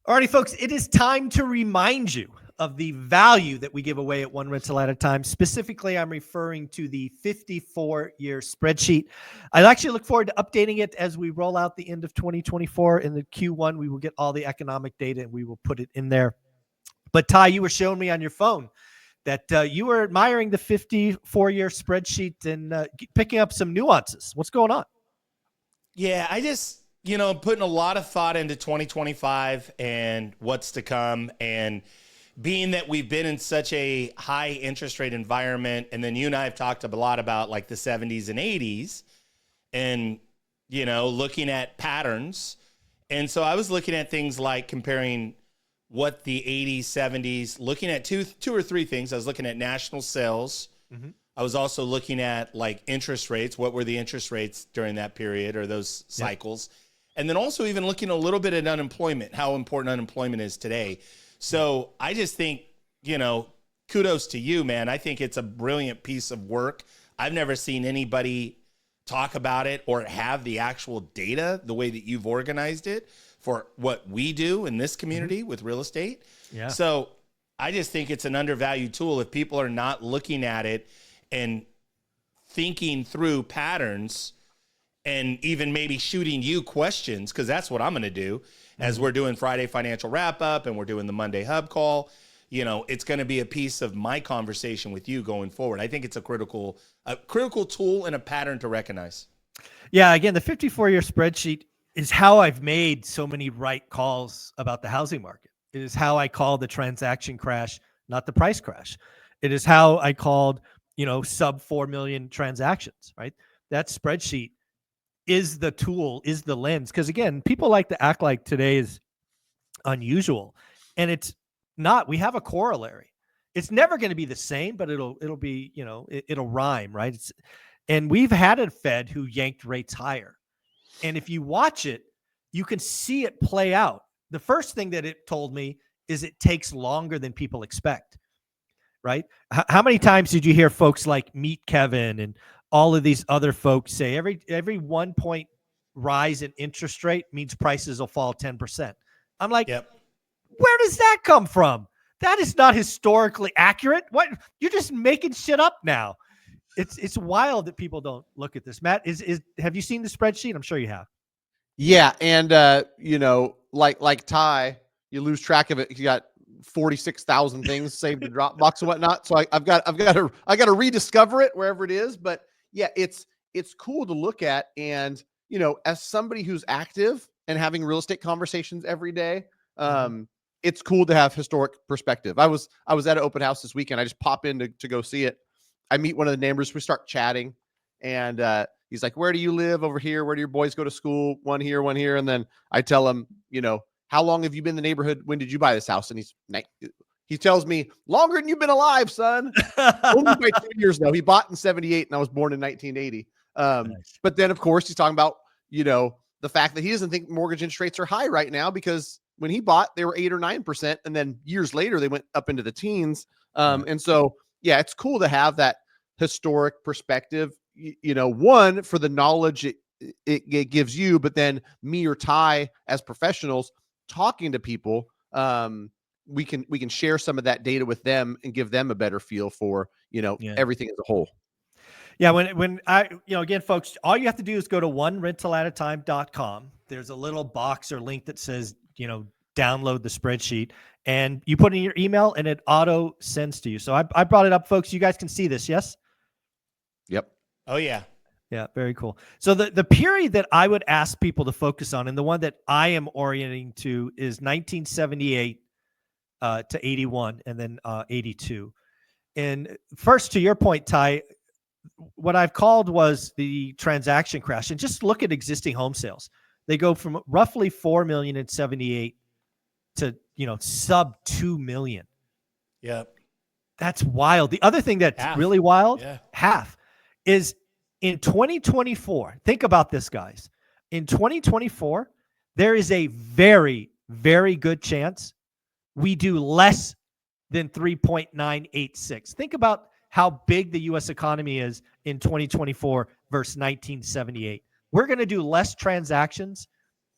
Alrighty, folks, it is time to remind you of the value that we give away at One Rental at a Time. Specifically, I'm referring to the 54-year spreadsheet. I actually look forward to updating it as we roll out the end of 2024. In the Q1, we will get all the economic data and we will put it in there. But Ty, you were showing me on your phone that you were admiring the 54-year spreadsheet and picking up some nuances. What's going on? Yeah, I just, putting a lot of thought into 2025 and what's to come. And being that we've been in such a high interest rate environment, and then you and I have talked a lot about like the 70s and 80s and, looking at patterns. And so I was looking at things like comparing what the 80s, 70s, looking at two or three things. I was looking at national sales. Mm-hmm. I was also looking at like interest rates. What were the interest rates during that period or those cycles? Yep. And then also even looking a little bit at unemployment, how important unemployment is today. So I just think, kudos to you, man. I think it's a brilliant piece of work. I've never seen anybody talk about it or have the actual data the way that you've organized it for what we do in this community with real estate. Yeah. So I just think it's an undervalued tool if people are not looking at it and thinking through patterns and even maybe shooting you questions, because that's what I'm going to do as we're doing Friday Financial Wrap Up and we're doing the Monday Hub Call. It's going to be a piece of my conversation with you going forward. I think it's a critical tool and a pattern to recognize. Yeah, again, the 54-year spreadsheet is how I've made so many right calls about the housing market. It is how I call the transaction crash, not the price crash. It is how I called, sub 4 million transactions, right? That spreadsheet is the tool, is the lens. Because again, people like to act like today is unusual, and it's not. We have a corollary. It's never going to be the same, but it'll be, it'll rhyme, right? And we've had a Fed who yanked rates higher. And if you watch it, you can see it play out. The first thing that it told me is it takes longer than people expect, right? How many times did you hear folks like Meet Kevin and all of these other folks say every 1 point rise in interest rate means prices will fall 10%? I'm like, yep. Where does that come from? That is not historically accurate. What? You're just making shit up now. It's wild that people don't look at this. Matt, have you seen the spreadsheet? I'm sure you have. Yeah, and like Ty, you lose track of it. You got 46,000 things saved in Dropbox and whatnot. So I got to rediscover it wherever it is. But yeah, it's cool to look at. And as somebody who's active and having real estate conversations every day, it's cool to have historic perspective. I was at an open house this weekend. I just pop in to go see it. I meet one of the neighbors. We start chatting, and he's like, "Where do you live over here? Where do your boys go to school? One here, one here." And then I tell him, how long have you been in the neighborhood? When did you buy this house? And he tells me, longer than you've been alive, son. Only by 2 years though. He bought in 78, and I was born in 1980. Nice. But then, of course, he's talking about the fact that he doesn't think mortgage interest rates are high right now because when he bought, they were 8 or 9%, and then years later they went up into the teens. And so, yeah, it's cool to have that historic perspective, one for the knowledge it gives you, but then me or Ty as professionals talking to people, we can share some of that data with them and give them a better feel for, everything as a whole. Yeah. When I, again, folks, all you have to do is go to onerentalatatime.com. There's a little box or link that says, download the spreadsheet, and you put in your email and it auto sends to you. So I brought it up, folks. You guys can see this. Yes. Yep. Oh yeah. Yeah. Very cool. So the period that I would ask people to focus on, and the one that I am orienting to, is 1978 to 81 and then 82. And first, to your point, Ty, what I've called was the transaction crash. And just look at existing home sales. They go from roughly 4 million in 78 to, sub 2 million. Yeah. That's wild. The other thing that's really wild, half, is in 2024. Think about this, guys. In 2024, there is a very, very good chance we do less than 3.986. Think about how big the U.S. economy is in 2024 versus 1978. We're going to do less transactions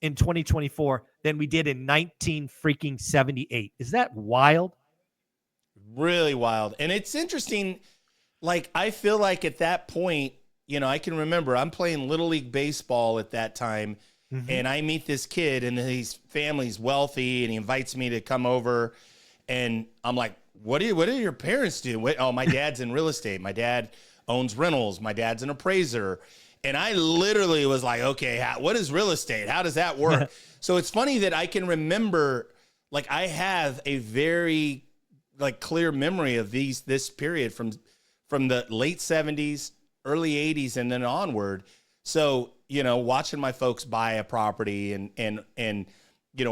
in 2024 than we did in 1978. Is that wild? Really wild. And it's interesting. Like, I feel like at that point, I can remember I'm playing Little League Baseball at that time. And I meet this kid, and his family's wealthy, and he invites me to come over. And I'm like, what do your parents do? Oh, my dad's in real estate. My dad owns rentals. My dad's an appraiser. And I literally was like, okay, what is real estate? How does that work? So it's funny that I can remember, like, I have a very clear memory of this period from the late 70s, early 80s, and then onward. So, watching my folks buy a property and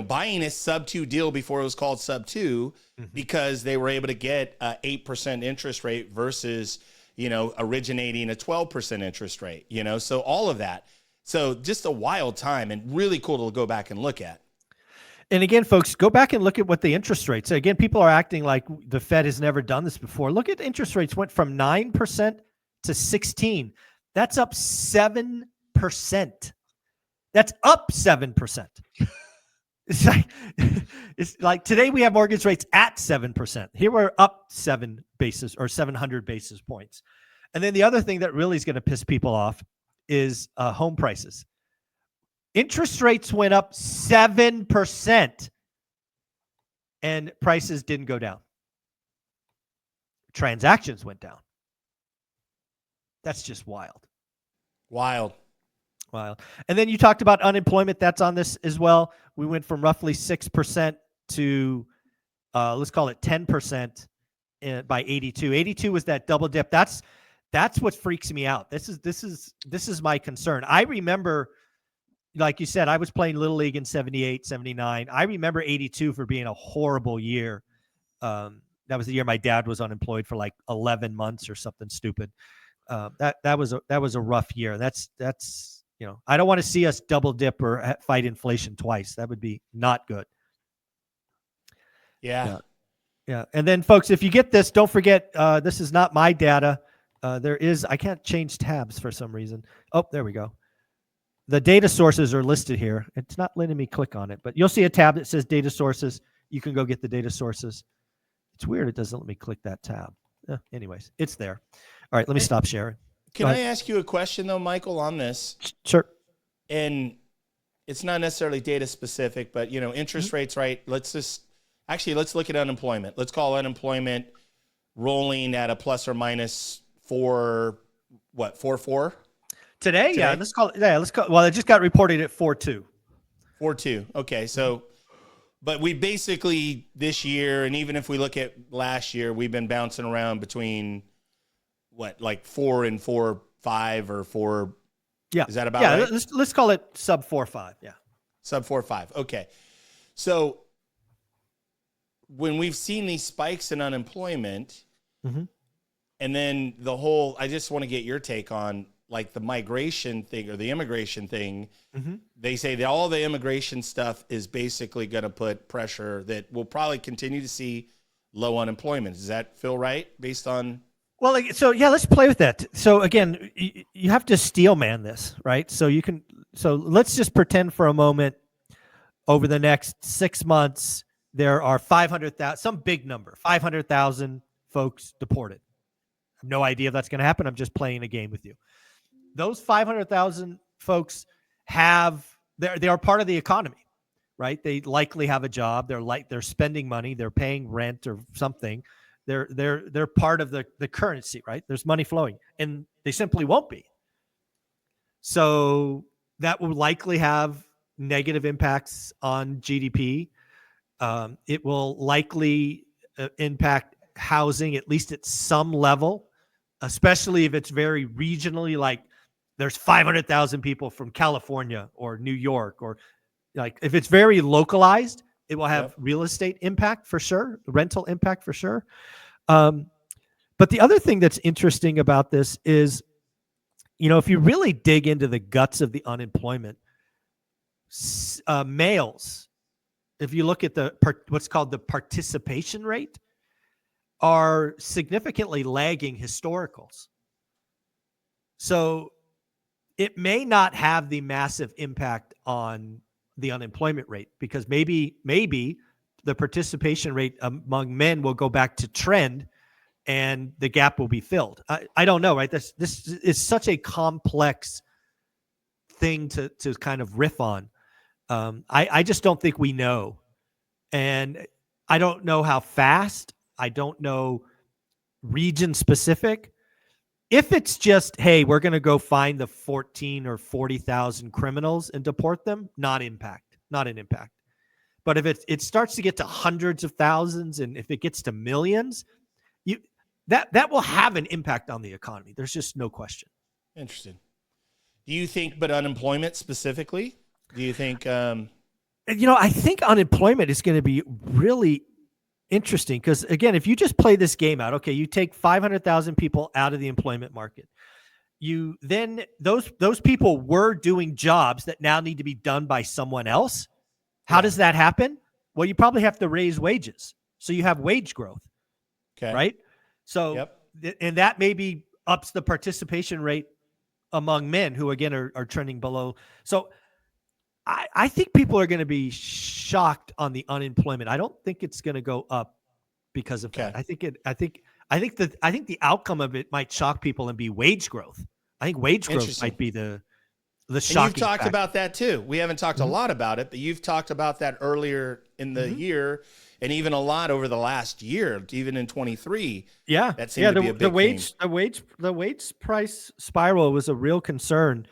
buying a sub 2 deal before it was called sub 2 because they were able to get a 8% interest rate versus, originating a 12% interest rate, so all of that. So just a wild time and really cool to go back and look at. And again, folks, go back and look at what the interest rates. Again, people are acting like the Fed has never done this before. Look at interest rates went from 9% to 16%. That's up 7%. That's up 7%. It's like today we have mortgage rates at 7%. Here we're up 700 basis points. And then the other thing that really is going to piss people off is home prices. Interest rates went up 7% and prices didn't go down. Transactions went down. That's just wild. Wild. And then you talked about unemployment. That's on this as well. We went from roughly 6% to let's call it 10% by 82. 82 was that double dip. That's what freaks me out. This is my concern. I remember, like you said, I was playing Little League in 78, 79. I remember 82 for being a horrible year. That was the year my dad was unemployed for like 11 months or something stupid. That was a rough year. That's I don't want to see us double dip or fight inflation twice. That would be not good. Yeah. And then, folks, if you get this, don't forget, this is not my data. I can't change tabs for some reason. Oh, there we go. The data sources are listed here. It's not letting me click on it, but you'll see a tab that says data sources. You can go get the data sources. It's weird. It doesn't let me click that tab. Anyways, it's there. All right, let me stop sharing. Can I ask you a question, though, Michael, on this? Sure. And it's not necessarily data specific, but, interest rates, right? Let's look at unemployment. Let's call unemployment rolling at a plus or minus 4.4? Today? Yeah, let's call it. Well, it just got reported at 4.2. 4.2. Okay, so, but we basically this year, and even if we look at last year, we've been bouncing around between like 4 and 4.5 or 4. Yeah. Is that about right? Yeah, let's call it sub 4.5. Yeah. Sub 4.5. Okay. So when we've seen these spikes in unemployment, and then I just want to get your take on like the migration thing or the immigration thing. They say that all the immigration stuff is basically going to put pressure that we'll probably continue to see low unemployment. Does that feel right based on? Well, let's play with that. So again, you have to steel man this, right? So let's just pretend for a moment over the next 6 months, there are 500,000, some big number, 500,000 folks deported. I have no idea if that's going to happen. I'm just playing a game with you. Those 500,000 folks they are part of the economy, right? They likely have a job. They're spending money. They're paying rent or something. They're part of the currency, right? There's money flowing, and they simply won't be. So that will likely have negative impacts on GDP. It will likely impact housing, at least at some level, especially if it's very regionally, like there's 500,000 people from California or New York, or like if it's very localized, it will have real estate impact for sure, rental impact for sure. But the other thing that's interesting about this is, if you really dig into the guts of the unemployment, males, if you look at what's called the participation rate, are significantly lagging historicals. So it may not have the massive impact on the unemployment rate, because maybe the participation rate among men will go back to trend and the gap will be filled. I don't know, right? This is such a complex thing to kind of riff on. I just don't think we know. And I don't know how fast. I don't know region specific. If it's just, hey, we're going to go find the 14 or 40,000 criminals and deport them, not an impact. But if it starts to get to hundreds of thousands, and if it gets to millions, that will have an impact on the economy. There's just no question. Interesting. Do you think, but unemployment specifically, do you think? I think unemployment is going to be really interesting because, again, if you just play this game out, okay, you take 500,000 people out of the employment market. You then those people were doing jobs that now need to be done by someone else. How does that happen? Well, you probably have to raise wages. So you have wage growth. Okay. Right? So, and that maybe ups the participation rate among men who, again, are trending below. So I think people are going to be shocked on the unemployment. I don't think it's going to go up because of that. I think the outcome of it might shock people and be wage growth. I think wage growth might be the shocking. And you've talked about that too. We haven't talked a lot about it, but you've talked about that earlier in the year, and even a lot over the last year, even in 23. Yeah, that seemed to be a big thing. The wage price spiral was a real concern.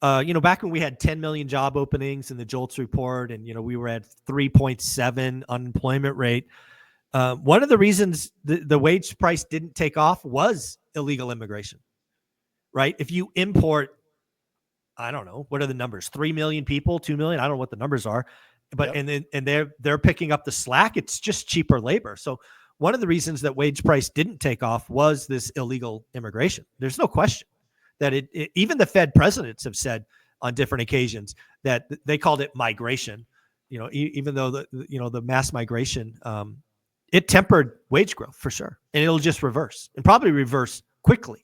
Back when we had 10 million job openings in the JOLTS report, and we were at 3.7 unemployment rate. One of the reasons the wage price didn't take off was illegal immigration, right? If you import, I don't know, what are the numbers? 3 million people, 2 million? I don't know what the numbers are, but and they're picking up the slack. It's just cheaper labor. So one of the reasons that wage price didn't take off was this illegal immigration. There's no question that even the Fed presidents have said on different occasions that they called it migration. Even though the mass migration, it tempered wage growth for sure, and it'll just reverse and probably reverse quickly.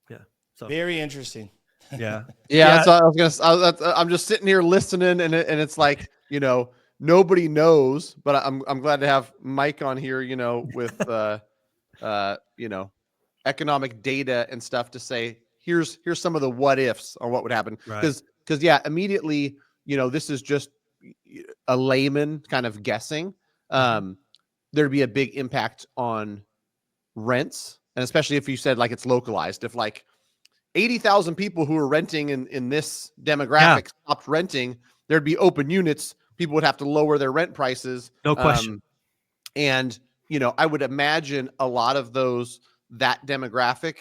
Yeah. So very interesting. Yeah. Yeah. So I'm just sitting here listening, and it's like, nobody knows, but I'm glad to have Mike on here, with, economic data and stuff to say, here's some of the what ifs on what would happen. Because immediately, this is just a layman kind of guessing. There'd be a big impact on rents. And especially if you said like it's localized, if like 80,000 people who are renting in this demographic stopped renting, there'd be open units. People would have to lower their rent prices. No question. And, I would imagine a lot of that demographic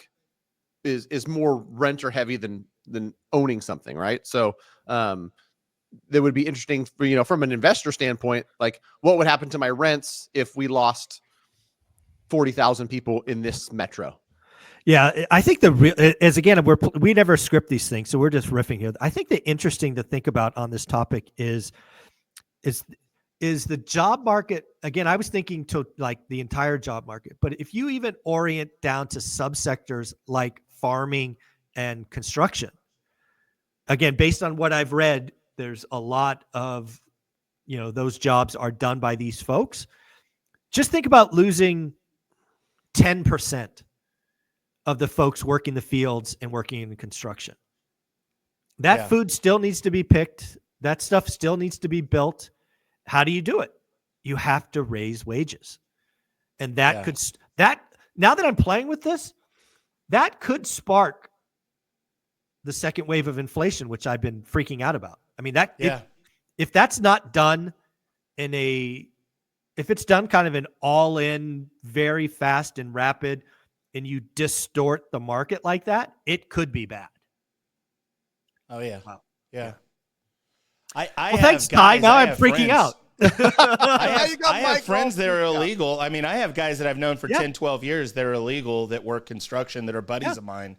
is more renter heavy than owning something. Right. So, that would be interesting for, from an investor standpoint, like what would happen to my rents if we lost 40,000 people in this metro? Yeah, I think we never script these things, so we're just riffing here. I think the interesting to think about on this topic is the job market. Again, I was thinking to like the entire job market, but if you even orient down to subsectors like farming and construction, again, based on what I've read, there's a lot of, those jobs are done by these folks. Just think about losing 10% of the folks working the fields and working in construction. That food still needs to be picked. That stuff still needs to be built. How do you do it? You have to raise wages. And that now that I'm playing with this, that could spark the second wave of inflation, which I've been freaking out about. I mean, if that's not done if it's done kind of an all in, very fast and rapid, and you distort the market like that, it could be bad. Oh yeah. Wow. Yeah. Thanks, Ty. Now I'm freaking out. I have friends that are illegal. I mean, I have guys that I've known for 10, 12 years that are illegal, that work construction, that are buddies of mine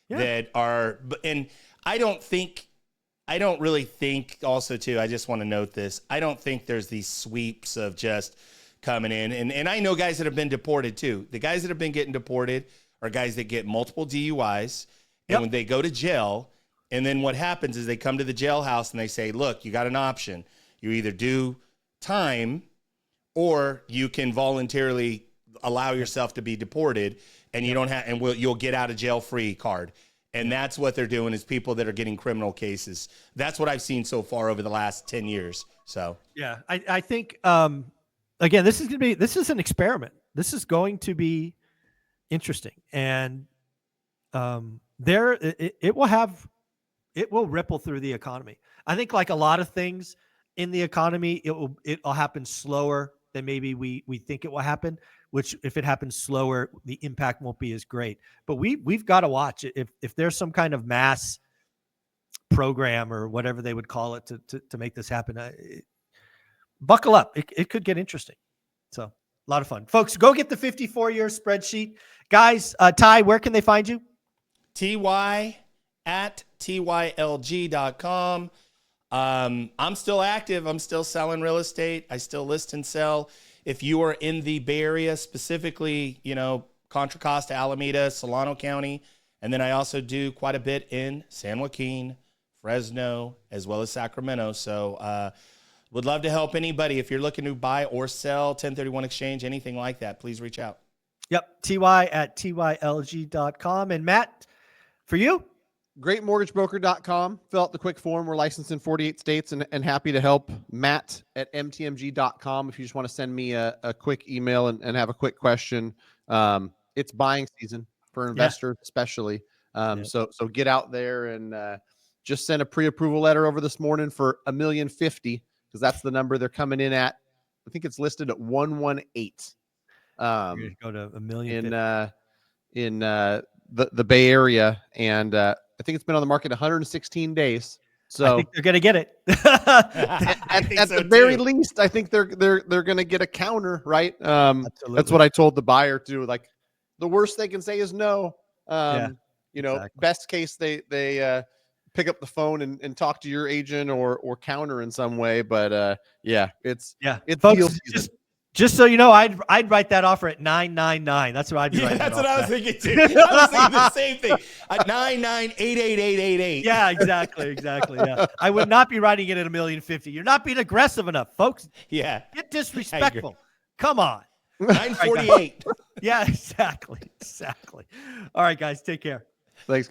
that are, and I don't really think also too, I just want to note this. I don't think there's these sweeps of just coming in. And I know guys that have been deported too. The guys that have been getting deported are guys that get multiple DUIs. And when they go to jail, And then what happens is they come to the jailhouse and they say, look, you got an option. You either do time or you can voluntarily allow yourself to be deported, and you don't have, and you'll get out of jail free card. And that's what they're doing, is people that are getting criminal cases. That's what I've seen so far over the last 10 years. So, yeah, I think, again, this is an experiment. This is going to be interesting. And it will ripple through the economy. I think, like a lot of things in the economy, it'll happen slower than maybe we think it will happen, which if it happens slower, the impact won't be as great. But we've got to watch it. If there's some kind of mass program or whatever they would call it to make this happen, buckle up. It could get interesting. So a lot of fun. Folks, go get the 54-year spreadsheet. Guys, Ty, where can they find you? TY at TYLG.com. I'm still active. I'm still selling real estate. I still list and sell. If you are in the Bay Area, specifically, Contra Costa, Alameda, Solano County, and then I also do quite a bit in San Joaquin, Fresno, as well as Sacramento. So would love to help anybody. If you're looking to buy or sell, 1031 exchange, anything like that, please reach out. Yep, TY at TYLG.com. And Matt, for you? GreatMortgageBroker.com. Fill out the quick form. We're licensed in 48 states and happy to help. Matt at MTMG.com. If you just want to send me a quick email and have a quick question. It's buying season for investors, especially. So get out there and just send a pre-approval letter over this morning for $1,050,000, because that's the number they're coming in at. I think it's listed at 118. Go to $1,000,000 in the Bay Area, and I think it's been on the market 116 days. So I think they're going to get it. at the very least, I think they're going to get a counter, right? That's what I told the buyer too. Like, the worst they can say is no. Exactly. Best case they pick up the phone and talk to your agent or counter in some way. But it's folks, just so you know, I'd write that offer at $999. That's what I'd be writing. That's what I was thinking too. I was thinking the same thing. At 9988888. Yeah, exactly. Yeah, I would not be writing it at $1,050,000. You're not being aggressive enough, folks. Yeah, get disrespectful. Come on. 948. Yeah, exactly. All right, guys, take care. Thanks.